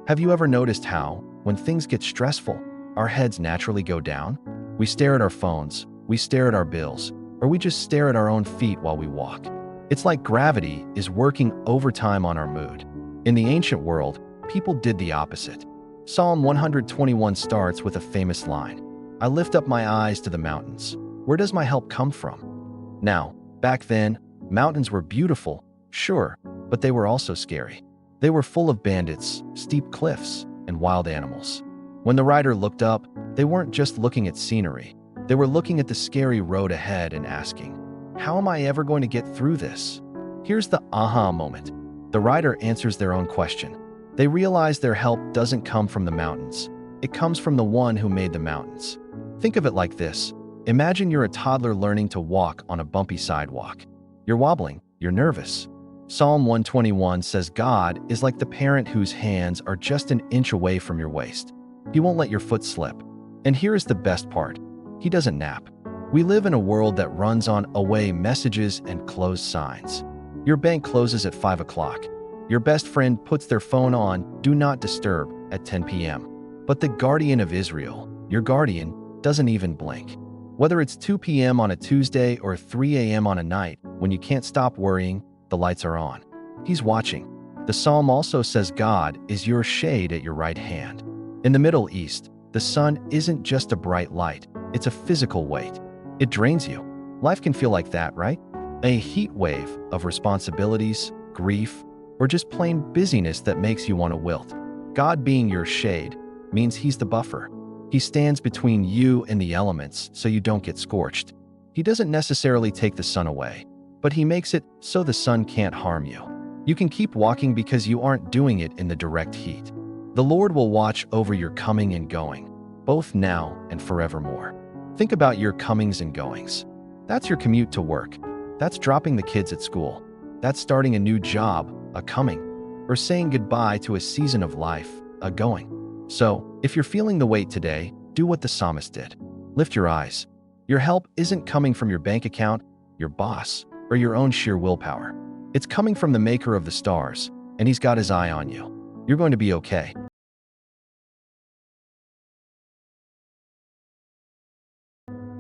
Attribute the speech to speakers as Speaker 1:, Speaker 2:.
Speaker 1: Have you ever noticed how, when things get stressful, our heads naturally go down? We stare at our phones, we stare at our bills, or we just stare at our own feet while we walk. It's like gravity is working overtime on our mood. In the ancient world, people did the opposite. Psalm 121 starts with a famous line, "I lift up my eyes to the mountains. Where does my help come from?" Now, back then, mountains were beautiful, sure, but they were also scary. They were full of bandits, steep cliffs, and wild animals. When the rider looked up, they weren't just looking at scenery. They were looking at the scary road ahead and asking, "How am I ever going to get through this?" Here's the aha moment. The rider answers their own question. They realize their help doesn't come from the mountains. It comes from the one who made the mountains. Think of it like this. Imagine you're a toddler learning to walk on a bumpy sidewalk. You're wobbling, you're nervous. Psalm 121 says God is like the parent whose hands are just an inch away from your waist. He won't let your foot slip. And here is the best part. He doesn't nap. We live in a world that runs on away messages and closed signs. Your bank closes at 5 o'clock. Your best friend puts their phone on Do Not Disturb at 10 p.m. But the guardian of Israel, your guardian, doesn't even blink. Whether it's 2 p.m. on a Tuesday or 3 a.m. on a night, when you can't stop worrying, the lights are on. He's watching. The psalm also says God is your shade at your right hand. In the Middle East, the sun isn't just a bright light, it's a physical weight. It drains you. Life can feel like that, right? A heat wave of responsibilities, grief, or just plain busyness that makes you want to wilt. God being your shade means He's the buffer. He stands between you and the elements so you don't get scorched. He doesn't necessarily take the sun away, but He makes it so the sun can't harm you. You can keep walking because you aren't doing it in the direct heat. The Lord will watch over your coming and going, both now and forevermore. Think about your comings and goings. That's your commute to work. That's dropping the kids at school. That's starting a new job, a coming, or saying goodbye to a season of life, a going. So, if you're feeling the weight today, do what the psalmist did. Lift your eyes. Your help isn't coming from your bank account, your boss, or your own sheer willpower. It's coming from the maker of the stars, and He's got His eye on you. You're going to be okay.